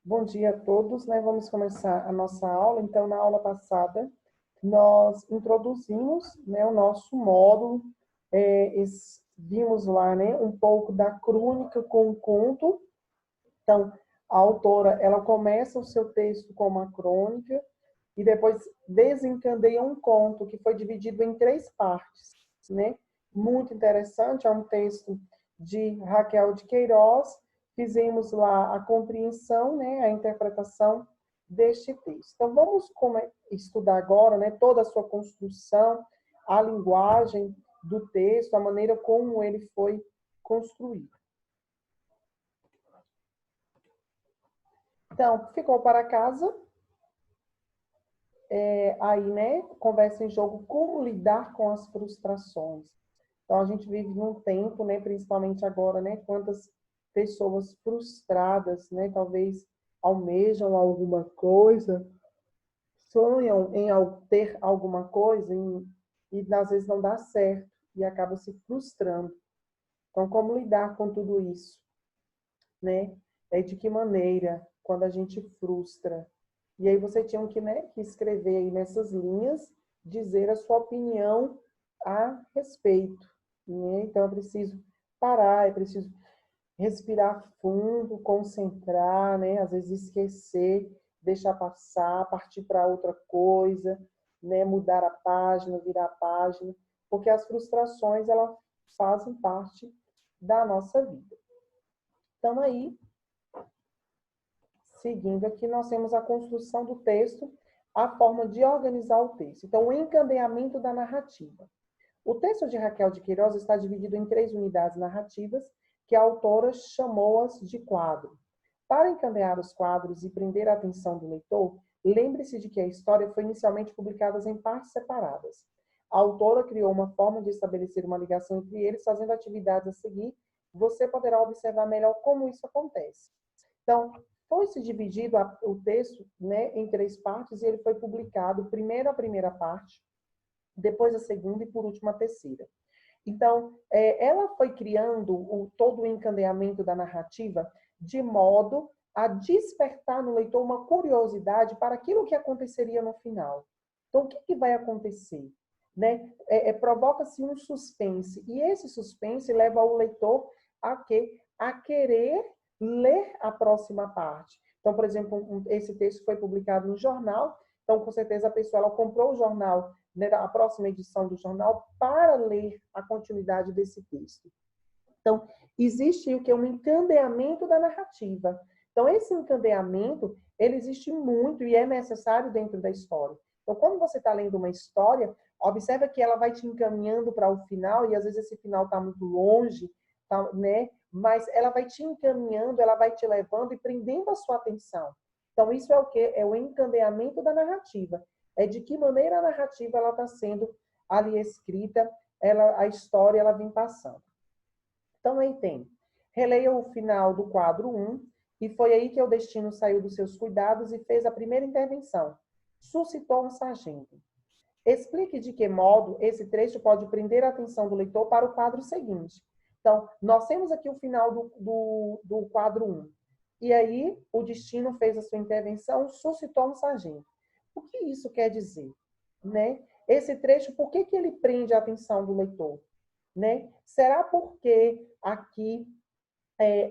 Bom dia a todos, né? Vamos começar a nossa aula. Então, na aula passada, nós introduzimos, né, o nosso módulo, vimos lá, né, um pouco da crônica com o conto. Então, a autora, ela começa o seu texto com uma crônica e depois desencadeia um conto que foi dividido em 3 partes, né? Muito interessante, é um texto de Raquel de Queiroz. Fizemos lá a compreensão, né, a interpretação deste texto. Então, vamos estudar agora, né, toda a sua construção, a linguagem do texto, a maneira como ele foi construído. Então, ficou para casa. Aí, né, conversa em jogo como lidar com as frustrações. Então, a gente vive num tempo, né, principalmente agora, né, quantas pessoas frustradas, né, talvez almejam alguma coisa, sonham em ter alguma coisa e às vezes não dá certo e acaba se frustrando. Então, como lidar com tudo isso, né? De que maneira, quando a gente frustra. E aí você tinha que, né, que escrever aí nessas linhas, dizer a sua opinião a respeito, né? Então, é preciso parar, é preciso respirar fundo, concentrar, né? Às vezes esquecer, deixar passar, partir para outra coisa, né? Mudar a página, virar a página, porque as frustrações, elas fazem parte da nossa vida. Então, aí, seguindo aqui, nós temos a construção do texto, a forma de organizar o texto. Então, o encadeamento da narrativa. O texto de Raquel de Queiroz está dividido em 3 unidades narrativas, que a autora chamou-as de quadro. Para encadear os quadros e prender a atenção do leitor, lembre-se de que a história foi inicialmente publicada em partes separadas. A autora criou uma forma de estabelecer uma ligação entre eles, fazendo atividades a seguir. Você poderá observar melhor como isso acontece. Então, foi-se dividido o texto, né, em 3 partes e ele foi publicado primeiro a primeira parte, depois a segunda e, por último, a terceira. Então, ela foi criando todo o encadeamento da narrativa de modo a despertar no leitor uma curiosidade para aquilo que aconteceria no final. Então, o que vai acontecer? Né? Provoca-se um suspense, e esse suspense leva o leitor a quê? A querer ler a próxima parte. Então, por exemplo, esse texto foi publicado no jornal, então, com certeza, a pessoa ela comprou o jornal, né, a próxima edição do jornal, para ler a continuidade desse texto. Então, existe o que é um encadeamento da narrativa. Então, esse encadeamento, ele existe muito e é necessário dentro da história. Então, quando você está lendo uma história, observa que ela vai te encaminhando para o final, e às vezes esse final está muito longe, tá, né? Mas ela vai te encaminhando, ela vai te levando e prendendo a sua atenção. Então, isso é o quê? É o encadeamento da narrativa. É de que maneira a narrativa ela está sendo ali escrita, a história ela vem passando. Então, aí tem, releia o final do quadro 1, e foi aí que o destino saiu dos seus cuidados e fez a primeira intervenção. Suscitou um sargento. Explique de que modo esse trecho pode prender a atenção do leitor para o quadro seguinte. Então, nós temos aqui o final do quadro 1. E aí, o destino fez a sua intervenção, suscitou um sargento. O que isso quer dizer? Né? Esse trecho, por que ele prende a atenção do leitor? Né? Será porque aqui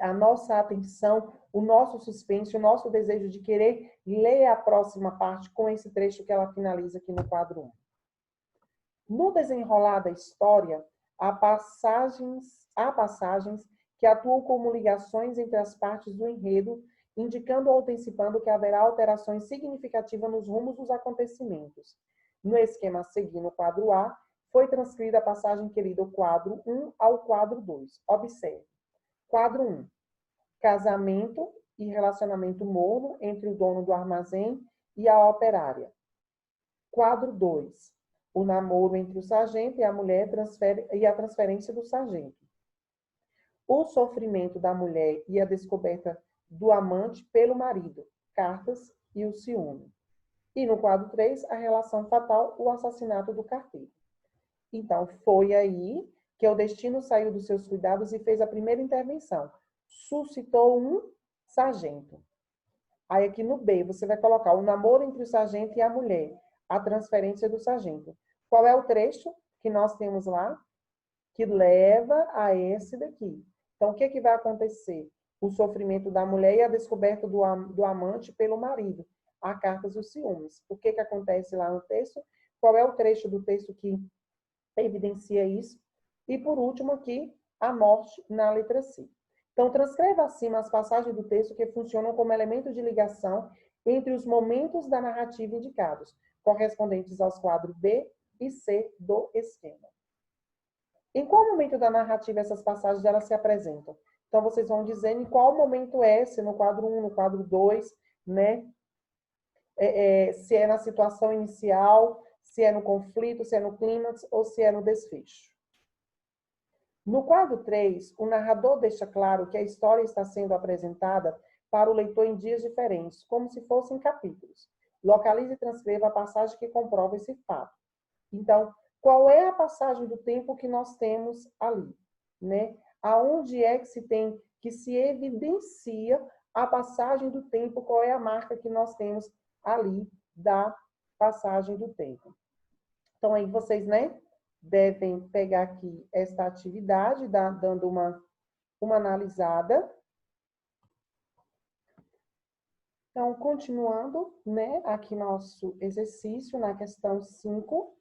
a nossa atenção, o nosso suspense, o nosso desejo de querer ler a próxima parte com esse trecho que ela finaliza aqui no quadro 1? No desenrolar da história, há passagens que atuam como ligações entre as partes do enredo, indicando ou antecipando que haverá alterações significativas nos rumos dos acontecimentos. No esquema a seguir, no quadro A, foi transcrita a passagem que liga do quadro 1 ao quadro 2. Observe. Quadro 1. Casamento e relacionamento morno entre o dono do armazém e a operária. Quadro 2. O namoro entre o sargento e a mulher e a transferência do sargento. O sofrimento da mulher e a descoberta do amante pelo marido. Cartas e o ciúme. E no quadro 3, a relação fatal, o assassinato do carteiro. Então, foi aí que o destino saiu dos seus cuidados e fez a primeira intervenção. Suscitou um sargento. Aí aqui no B, você vai colocar o namoro entre o sargento e a mulher, a transferência do sargento. Qual é o trecho que nós temos lá? Que leva a esse daqui. Então, o que, que vai acontecer? O sofrimento da mulher e a descoberta do amante pelo marido. A cartas dos ciúmes. O que, que acontece lá no texto? Qual é o trecho do texto que evidencia isso? E, por último, aqui, a morte na letra C. Então, transcreva acima as passagens do texto que funcionam como elemento de ligação entre os momentos da narrativa indicados, correspondentes aos quadros B e C do esquema. Em qual momento da narrativa essas passagens elas se apresentam? Então, vocês vão dizendo em qual momento é, se no quadro 1, no quadro 2, né? Se é na situação inicial, se é no conflito, se é no clímax ou se é no desfecho. No quadro 3, o narrador deixa claro que a história está sendo apresentada para o leitor em dias diferentes, como se fossem capítulos. Localize e transcreva a passagem que comprova esse fato. Então, qual é a passagem do tempo que nós temos ali, né? Aonde é que se evidencia a passagem do tempo, qual é a marca que nós temos ali da passagem do tempo. Então, aí vocês, né, devem pegar aqui esta atividade, dando uma analisada. Então, continuando, né, aqui nosso exercício na questão 5.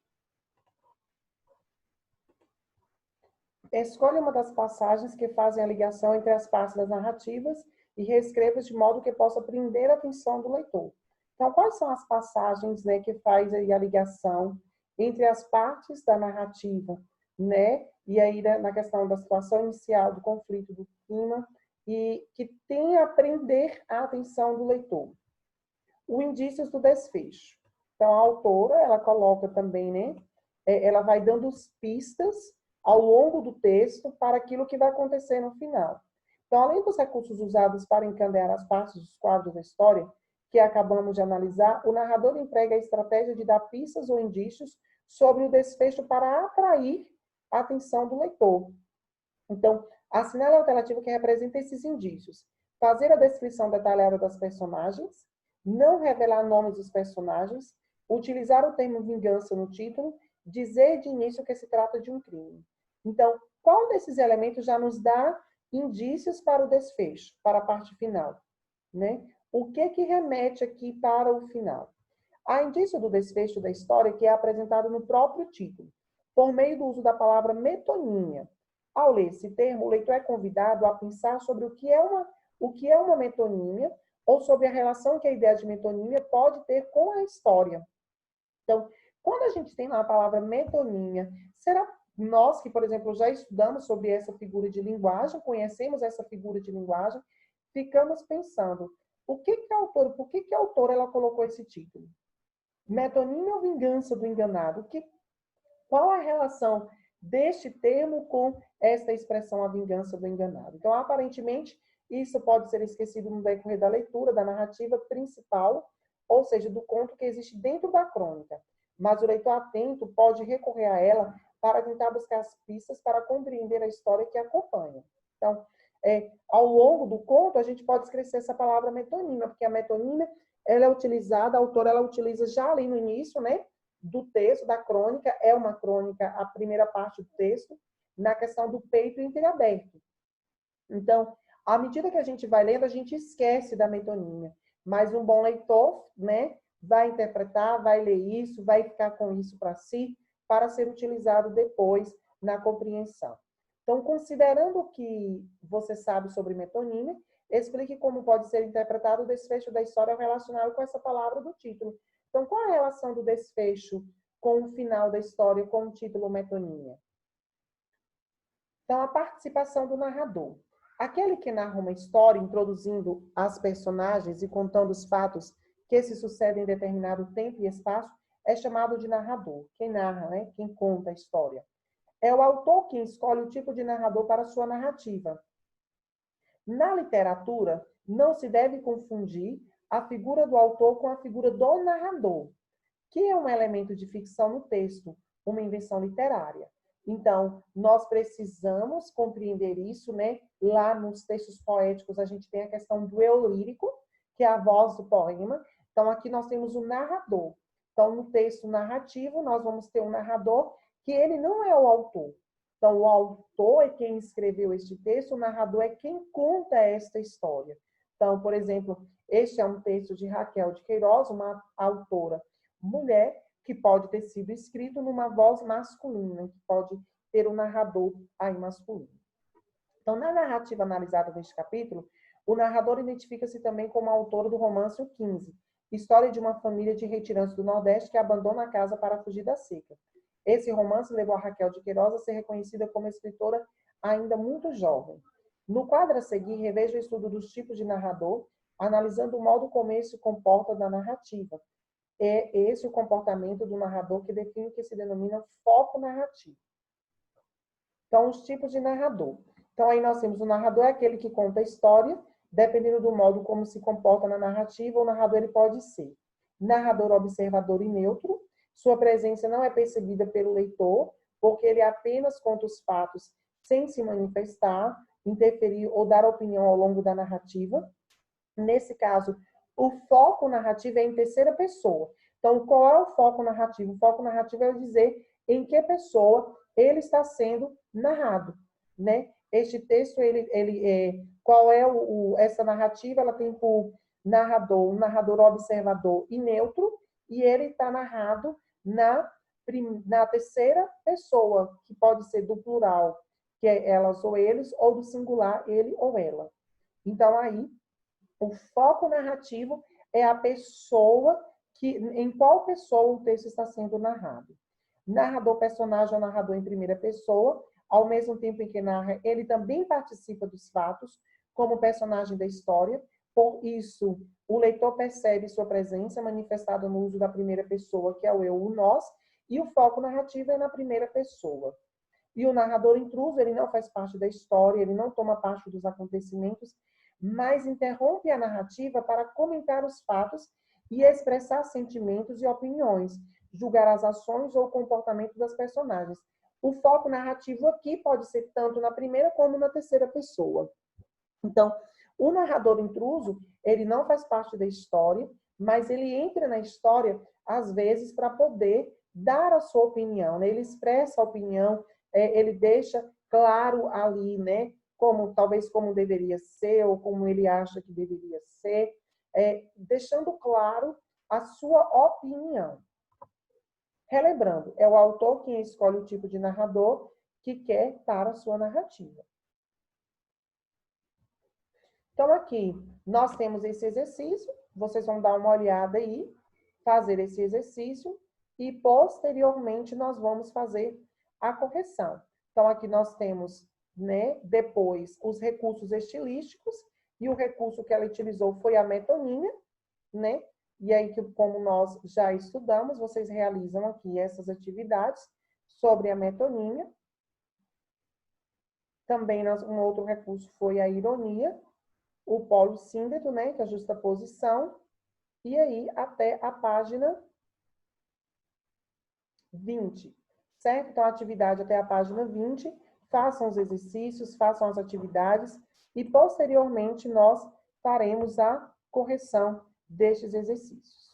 Escolha uma das passagens que fazem a ligação entre as partes das narrativas e reescreva de modo que possa prender a atenção do leitor. Então, quais são as passagens, né, que faz aí a ligação entre as partes da narrativa, né? E aí na questão da situação inicial, do conflito, do clima, e que tem a prender a atenção do leitor. O indícios do desfecho. Então, a autora, ela coloca também, né? Ela vai dando pistas ao longo do texto para aquilo que vai acontecer no final. Então, além dos recursos usados para encadear as partes dos quadros da história, que acabamos de analisar, o narrador emprega a estratégia de dar pistas ou indícios sobre o desfecho para atrair a atenção do leitor. Então, assinale a alternativa que representa esses indícios. Fazer a descrição detalhada das personagens, não revelar nomes dos personagens, utilizar o termo vingança no título, dizer de início que se trata de um crime. Então, qual desses elementos já nos dá indícios para o desfecho, para a parte final, né? O que remete aqui para o final? Há indício do desfecho da história que é apresentado no próprio título, por meio do uso da palavra metonímia. Ao ler esse termo, o leitor é convidado a pensar sobre o que é uma metonímia ou sobre a relação que a ideia de metonímia pode ter com a história. Então, quando a gente tem lá a palavra metonímia, será nós que, por exemplo, já estudamos sobre essa figura de linguagem, conhecemos essa figura de linguagem, ficamos pensando, por que a autora ela colocou esse título? Metonímia ou vingança do enganado? Qual a relação deste termo com esta expressão, a vingança do enganado? Então, aparentemente, isso pode ser esquecido no decorrer da leitura da narrativa principal, ou seja, do conto que existe dentro da crônica. Mas o leitor atento pode recorrer a ela para tentar buscar as pistas para compreender a história que acompanha. Então, ao longo do conto, a gente pode esquecer essa palavra metonímia, porque a metonímia ela é utilizada, a autora ela utiliza já ali no início, né, do texto, da crônica, é uma crônica, a primeira parte do texto, na questão do peito entreaberto. Então, à medida que a gente vai lendo, a gente esquece da metonímia, mas um bom leitor, né, vai interpretar, vai ler isso, vai ficar com isso para si, para ser utilizado depois na compreensão. Então, considerando o que você sabe sobre metonímia, explique como pode ser interpretado o desfecho da história relacionado com essa palavra do título. Então, qual a relação do desfecho com o final da história, com o título metonímia? Então, a participação do narrador. Aquele que narra uma história, introduzindo as personagens e contando os fatos que se sucedem em determinado tempo e espaço, é chamado de narrador. Quem narra, né? Quem conta a história. É o autor quem escolhe o tipo de narrador para a sua narrativa. Na literatura, não se deve confundir a figura do autor com a figura do narrador, que é um elemento de ficção no texto, uma invenção literária. Então, nós precisamos compreender isso, né? Lá nos textos poéticos, a gente tem a questão do eu lírico, que é a voz do poema. Então, aqui nós temos o narrador. Então, no texto narrativo, nós vamos ter um narrador que ele não é o autor. Então, o autor é quem escreveu este texto, o narrador é quem conta esta história. Então, por exemplo, este é um texto de Raquel de Queiroz, uma autora mulher, que pode ter sido escrito numa voz masculina, que pode ter um narrador aí masculino. Então, na narrativa analisada neste capítulo, o narrador identifica-se também como autor do romance O 15, história de uma família de retirantes do Nordeste que abandona a casa para fugir da seca. Esse romance levou a Raquel de Queiroz a ser reconhecida como escritora ainda muito jovem. No quadro a seguir, reveja o estudo dos tipos de narrador, analisando o modo como esse se comporta na narrativa. É esse o comportamento do narrador que define o que se denomina foco narrativo. Então, os tipos de narrador. Então, aí nós temos o narrador, é aquele que conta a história, dependendo do modo como se comporta na narrativa, o narrador ele pode ser narrador observador e neutro. Sua presença não é percebida pelo leitor, porque ele apenas conta os fatos sem se manifestar, interferir ou dar opinião ao longo da narrativa. Nesse caso, o foco narrativo é em terceira pessoa. Então, qual é o foco narrativo? O foco narrativo é dizer em que pessoa ele está sendo narrado, né? Este texto, qual é essa narrativa? Ela tem por narrador, um narrador observador e neutro, e ele está narrado na terceira pessoa, que pode ser do plural, que é elas ou eles, ou do singular, ele ou ela. Então, aí, o foco narrativo é a pessoa em qual pessoa o texto está sendo narrado. Narrador personagem é o narrador em primeira pessoa, ao mesmo tempo em que narra, ele também participa dos fatos, como personagem da história. Por isso, o leitor percebe sua presença manifestada no uso da primeira pessoa, que é o eu, o nós, e o foco narrativo é na primeira pessoa. E o narrador intruso, ele não faz parte da história, ele não toma parte dos acontecimentos, mas interrompe a narrativa para comentar os fatos e expressar sentimentos e opiniões, julgar as ações ou o comportamento das personagens. O foco narrativo aqui pode ser tanto na primeira como na terceira pessoa. Então, o narrador intruso, ele não faz parte da história, mas ele entra na história, às vezes, para poder dar a sua opinião, né? Ele expressa a opinião, ele deixa claro ali, né? Talvez como deveria ser, ou como ele acha que deveria ser, deixando claro a sua opinião. Relembrando, é o autor quem escolhe o tipo de narrador que quer para a sua narrativa. Então, aqui, nós temos esse exercício, vocês vão dar uma olhada aí, fazer esse exercício, e, posteriormente, nós vamos fazer a correção. Então, aqui nós temos, né, depois, os recursos estilísticos, e o recurso que ela utilizou foi a metonímia, né? E aí, como nós já estudamos, vocês realizam aqui essas atividades sobre a metonímia. Também um outro recurso foi a ironia, o polissíndeto, né, que é a justaposição, e aí até a página 20, certo? Então, a atividade até a página 20, façam os exercícios, façam as atividades, e posteriormente nós faremos a correção destes exercícios.